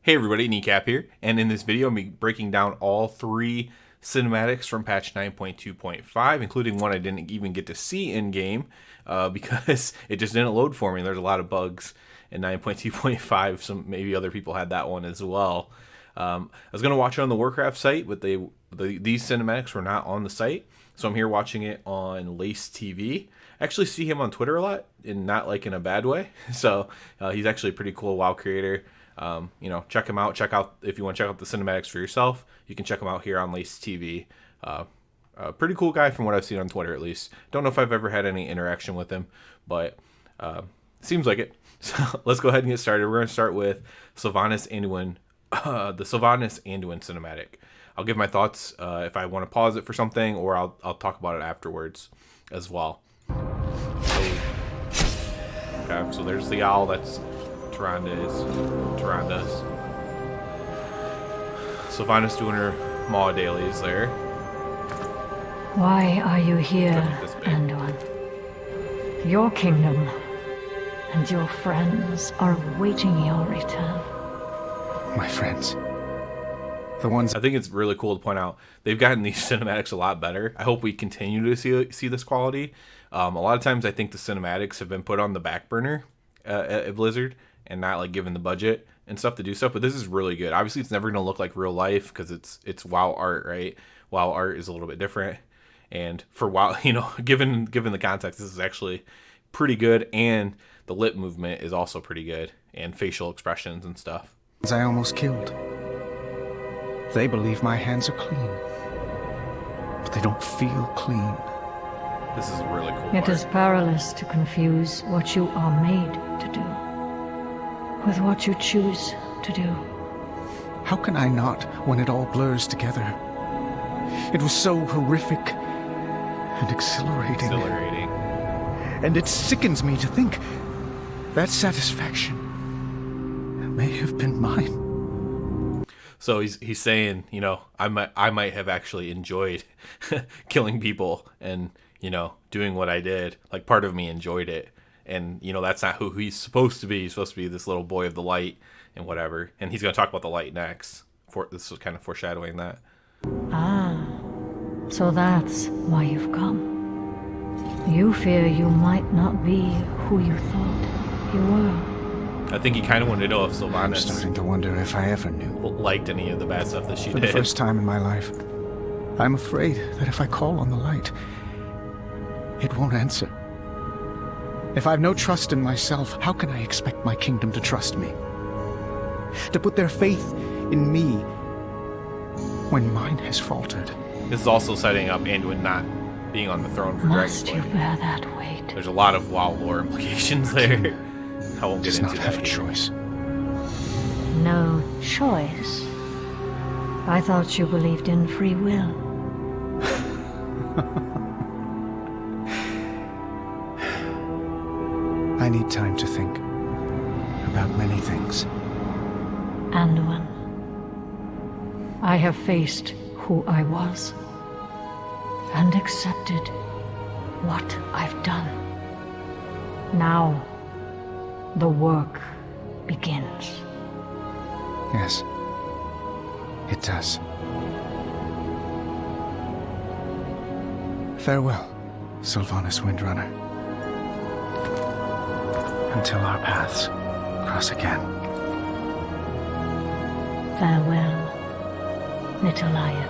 Hey everybody, Kneecap here, and in this video I'm breaking down all three cinematics from patch 9.2.5, including one I didn't even get to see in-game because it just didn't load for me. There's a lot of bugs in 9.2.5, so maybe other people had that one as well. I was going to watch it on the Warcraft site, but these cinematics were not on the site, so I'm here watching it on Lace TV. I actually see him on Twitter a lot, and not like in a bad way, so he's actually a pretty cool WoW creator. Check him out. Check out if you want to check out the cinematics for yourself. You can check him out here on Lace TV. Pretty cool guy from what I've seen on Twitter, at least. Don't know if I've ever had any interaction with him, but seems like it. So let's go ahead and get started. We're going to start with Sylvanas Anduin, the Sylvanas Anduin cinematic. I'll give my thoughts if I want to pause it for something, or I'll talk about it afterwards as well. So there's the owl. That's Tyranda's. Sylvanas doing her Maw dailies there. Why are you here, Anduin? Your kingdom and your friends are awaiting your return. My friends. The ones... I think it's really cool to point out they've gotten these cinematics a lot better. I hope we continue to see this quality. A lot of times I think the cinematics have been put on the back burner at Blizzard and not like given the budget and stuff to do stuff, but this is really good. Obviously it's never going to look like real life because it's WoW art, right? WoW art is a little bit different, and for WoW, given the context, this is actually pretty good, and the lip movement is also pretty good, and facial expressions and stuff. I almost killed. They believe my hands are clean, but they don't feel clean. This is really cool. It is perilous to confuse what you are made to do with what you choose to do. How can I not when it all blurs together? It was so horrific and exhilarating. And it sickens me to think that satisfaction may have been mine. So he's saying, I might have actually enjoyed killing people and, doing what I did. Like, part of me enjoyed it. And, that's not who he's supposed to be. He's supposed to be this little boy of the light and whatever. And he's going to talk about the light next. This was kind of foreshadowing that. Ah, so that's why you've come. You fear you might not be who you thought you were. I think he kind of wanted to know if Sylvanas... I'm starting to wonder if I ever knew. ...liked any of the bad stuff that she did. For the first time in my life, I'm afraid that if I call on the light, it won't answer. If I've no trust in myself, how can I expect my kingdom to trust me? To put their faith in me when mine has faltered. This is also setting up Anduin not being on the throne for Must you Dragonflight. bear that weight? There's a lot of WoW lore implications there. I won't get into that. Does not have a choice. No choice? I thought you believed in free will. I need time to think about many things. Anduin, I have faced who I was and accepted what I've done. Now, the work begins. Yes, it does. Farewell, Sylvanas Windrunner. Until our paths cross again. Farewell, little lion.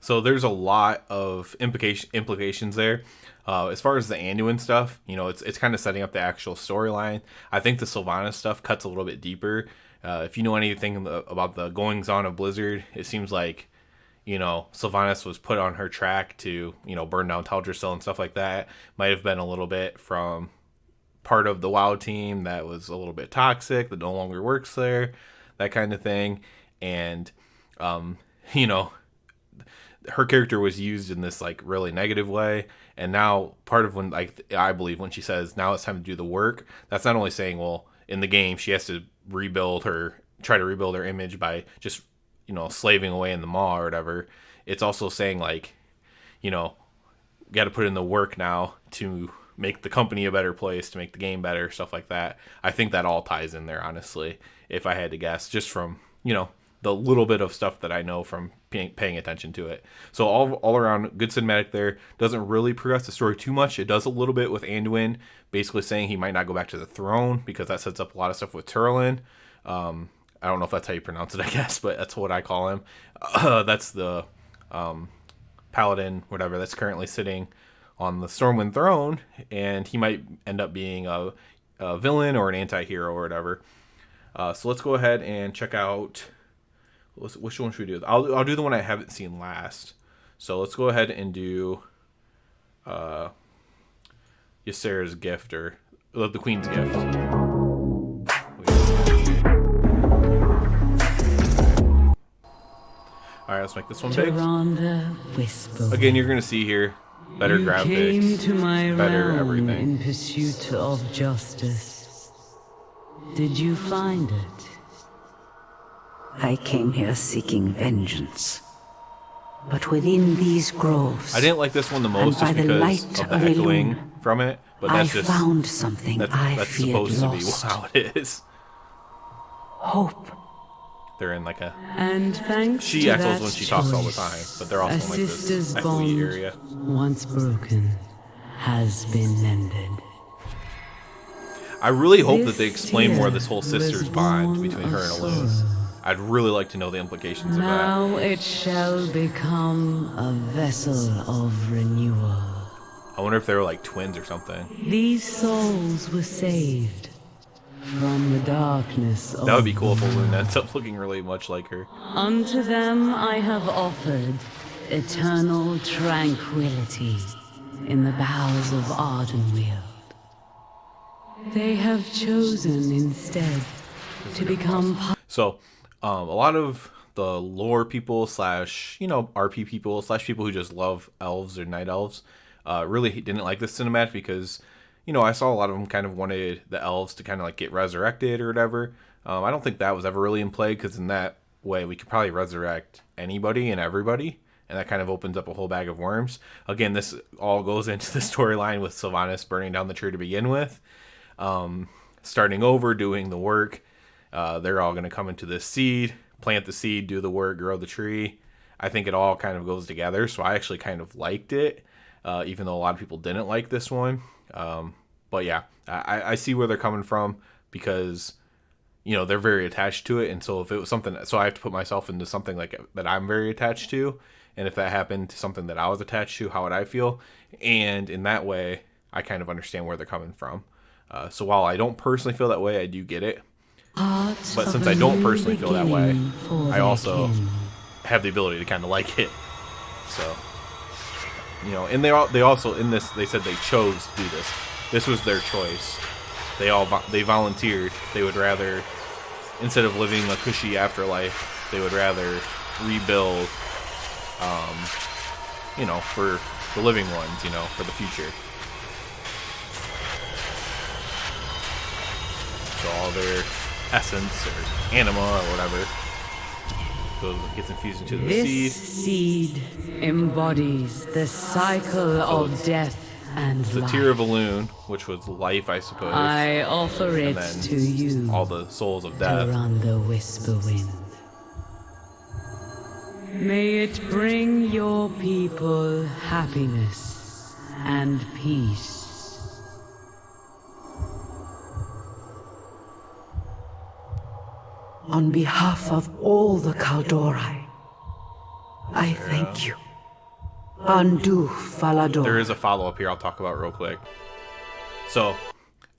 So there's a lot of implications there. As far as the Anduin stuff, it's kind of setting up the actual storyline. I think the Sylvanas stuff cuts a little bit deeper. If you know anything about the goings-on of Blizzard, it seems like Sylvanas was put on her track to, burn down Teldrassil and stuff like that. Might have been a little bit from part of the WoW team that was a little bit toxic, that no longer works there, that kind of thing. And, her character was used in this like really negative way. And now part of when, I believe when she says, now it's time to do the work, that's not only saying, well, in the game, she has to try to rebuild her image by just, slaving away in the maw or whatever. It's also saying got to put in the work now to make the company a better place, to make the game better, stuff like that. I think that all ties in there, honestly, if I had to guess, just from, the little bit of stuff that I know from paying attention to it. So all around, good cinematic there. Doesn't really progress the story too much. It does a little bit with Anduin, basically saying he might not go back to the throne, because that sets up a lot of stuff with Turlin. I don't know if that's how you pronounce it, I guess, but that's what I call him. That's the paladin, whatever, that's currently sitting on the Stormwind throne, and he might end up being a villain or an anti-hero or whatever. So let's go ahead and check out, which one should we do? I'll do the one I haven't seen last. So let's go ahead and do Ysera's gift, or the Queen's gift. All right, let's make this one big. Again, you're gonna see here better graphics, better everything. In pursuit of justice. Did you find it? I came here seeking vengeance. But within these groves, I didn't like this one the most just because of the echoing from it, but that's I found something that's supposed to be lost. how it is. Hope. They're in like a... And thanks She to echoes that when she talks all the choice, time, but they're also a in like this sister's echoey bond, area. once broken, has been mended. I really hope that This they explain more of this tear whole sister's was bond born between her of and Luz. sorrow. I'd really like to know the implications of that. Now it shall become a vessel of renewal. I wonder if they were like twins or something. These souls were saved from the darkness of That would be cool if the Luna world. ends up looking really much like her. Unto them I have offered eternal tranquility in the bowels of Ardenweald. They have chosen instead to become So, a lot of the lore people / RP people / people who just love elves or night elves really didn't like this cinematic because, I saw a lot of them kind of wanted the elves to kind of like get resurrected or whatever. I don't think that was ever really in play, because in that way we could probably resurrect anybody and everybody, and that kind of opens up a whole bag of worms. Again, this all goes into the storyline with Sylvanas burning down the tree to begin with, starting over, doing the work. They're all going to come into this seed, plant the seed, do the work, grow the tree. I think it all kind of goes together, so I actually kind of liked it, even though a lot of people didn't like this one. But yeah, I see where they're coming from, because they're very attached to it, and so if it was something, so I have to put myself into something like that I'm very attached to, and if that happened to something that I was attached to, how would I feel? And in that way, I kind of understand where they're coming from. So while I don't personally feel that way, I do get it. But since I don't personally feel that way, I also have the ability to kind of like it. So, and they also in this, they said they chose to do this. This was their choice. They volunteered. They would rather, instead of living a cushy afterlife, they would rather rebuild, for the living ones, for the future. So all their essence or anima or whatever gets infused into the This seed. seed embodies the cycle of death and The life. Tear of Elune, which was life, I suppose. I offer it and then to you, all the souls of death. Duranda Whisperwind. May it bring your people happiness and peace. On behalf of all the Kaldori, I thank you. Undo Falador. There is a follow-up here I'll talk about real quick. So,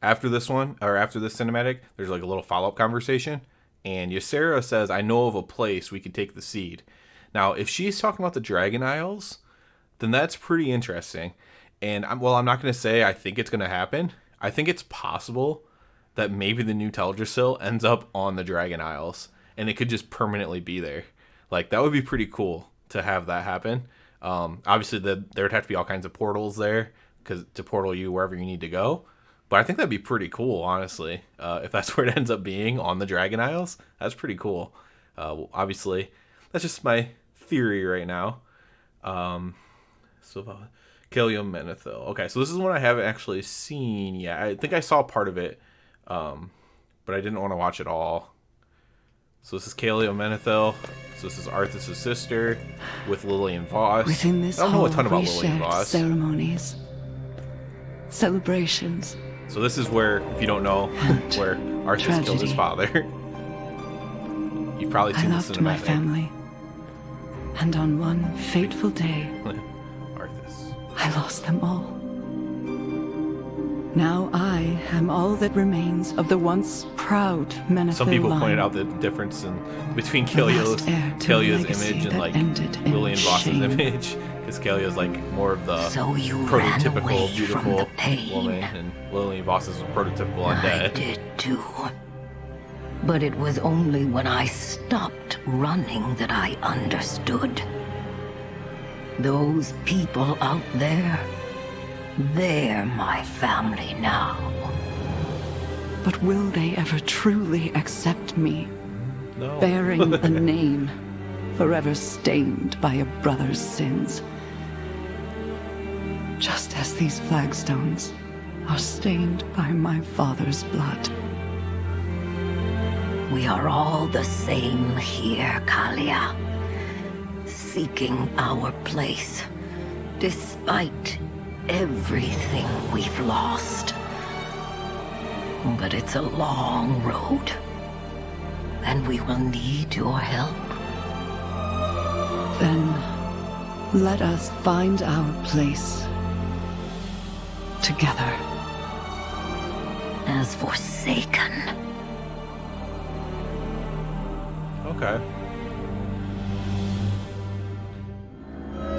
after this one, or after this cinematic, there's like a little follow-up conversation, and Ysera says, I know of a place we could take the seed. Now, if she's talking about the Dragon Isles, then that's pretty interesting. And I'm not going to say I think it's going to happen. I think it's possible that maybe the new Teldrassil ends up on the Dragon Isles, and it could just permanently be there. Like, that would be pretty cool to have that happen. Obviously, there would have to be all kinds of portals there to portal you wherever you need to go. But I think that'd be pretty cool, honestly. If that's where it ends up being, on the Dragon Isles, that's pretty cool. Obviously, that's just my theory right now. So Kilium Menethil. Okay, so this is one I haven't actually seen yet. I think I saw part of it, but I didn't want to watch it all. So this is Kilium Menethil. So this is Arthas' sister with Lillian Voss. Within this I don't know hall, a ton about we Lillian shared Voss. ceremonies, celebrations, So this is where, if you don't know, where Arthas killed his tragedy. father. You've probably I seen the loved my cinematic. family. And on one fateful day, Arthas. I lost them all. Now I am all that remains of the once proud Menethil Some people line. pointed out the difference between The last heir to a Kilia's legacy image and that like ended in Lillian Voss's shame. image, because Kilia's like more of the So you ran prototypical away from beautiful the pain. woman, and Lillian Voss is a prototypical I undead. did too. But it was only when I stopped running that I understood. Those people out there, they're my family now. But will they ever truly accept me, No. bearing a name forever stained by a brother's sins? Just as these flagstones are stained by my father's blood. We are all the same here, Kalia. Seeking our place, despite everything we've lost. But it's a long road, and we will need your help. Then let us find our place together. As Forsaken. Okay.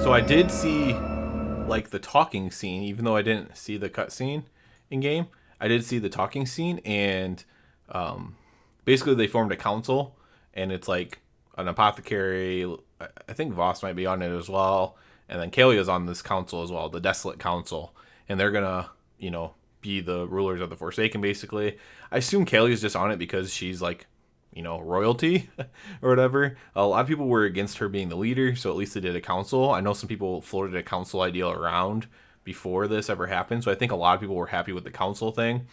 So I did see like the talking scene, even though I didn't see the cutscene in game. I did see the talking scene, and basically they formed a council, and it's like an apothecary. I think Voss might be on it as well, and then Kalia's on this council as well, the Desolate Council, and they're gonna, be the rulers of the Forsaken. Basically, I assume Kalia's just on it because she's like, royalty or whatever. A lot of people were against her being the leader, so at least they did a council. I know some people floated a council idea around before this ever happened, so I think a lot of people were happy with the council thing.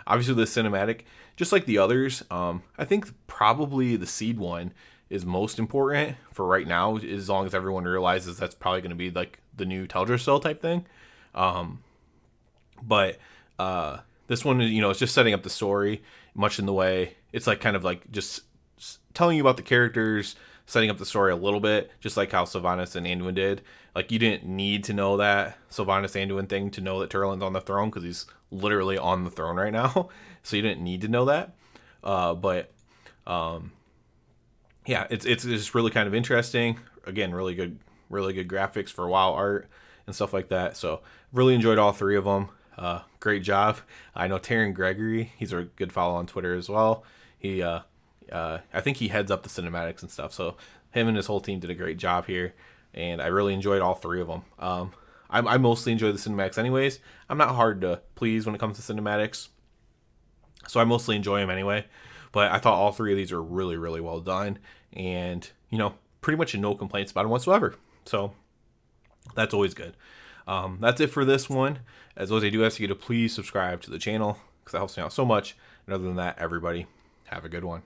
Obviously, the cinematic, just like the others, I think probably the Seed one is most important for right now, as long as everyone realizes that's probably going to be like the new Teldrassil type thing. But this one is, it's just setting up the story, much in the way it's like kind of like just telling you about the characters, setting up the story a little bit, just like how Sylvanas and Anduin did. Like, you didn't need to know that Sylvanas Anduin thing to know that Turlin's on the throne, because he's literally on the throne right now. So you didn't need to know that. Yeah, it's just really kind of interesting. Again, really good graphics for WoW art and stuff like that. So really enjoyed all three of them. Great job. I know Taryn Gregory, he's a good follow on Twitter as well. He I think he heads up the cinematics and stuff, so him and his whole team did a great job here, and I really enjoyed all three of them. I mostly enjoy the cinematics anyways. I'm not hard to please when it comes to cinematics, so I mostly enjoy them anyway. But I thought all three of these are really, really well done, and pretty much no complaints about them whatsoever. So that's always good. That's it for this one. As always, I do ask you to please subscribe to the channel, because that helps me out so much. And other than that, everybody, have a good one.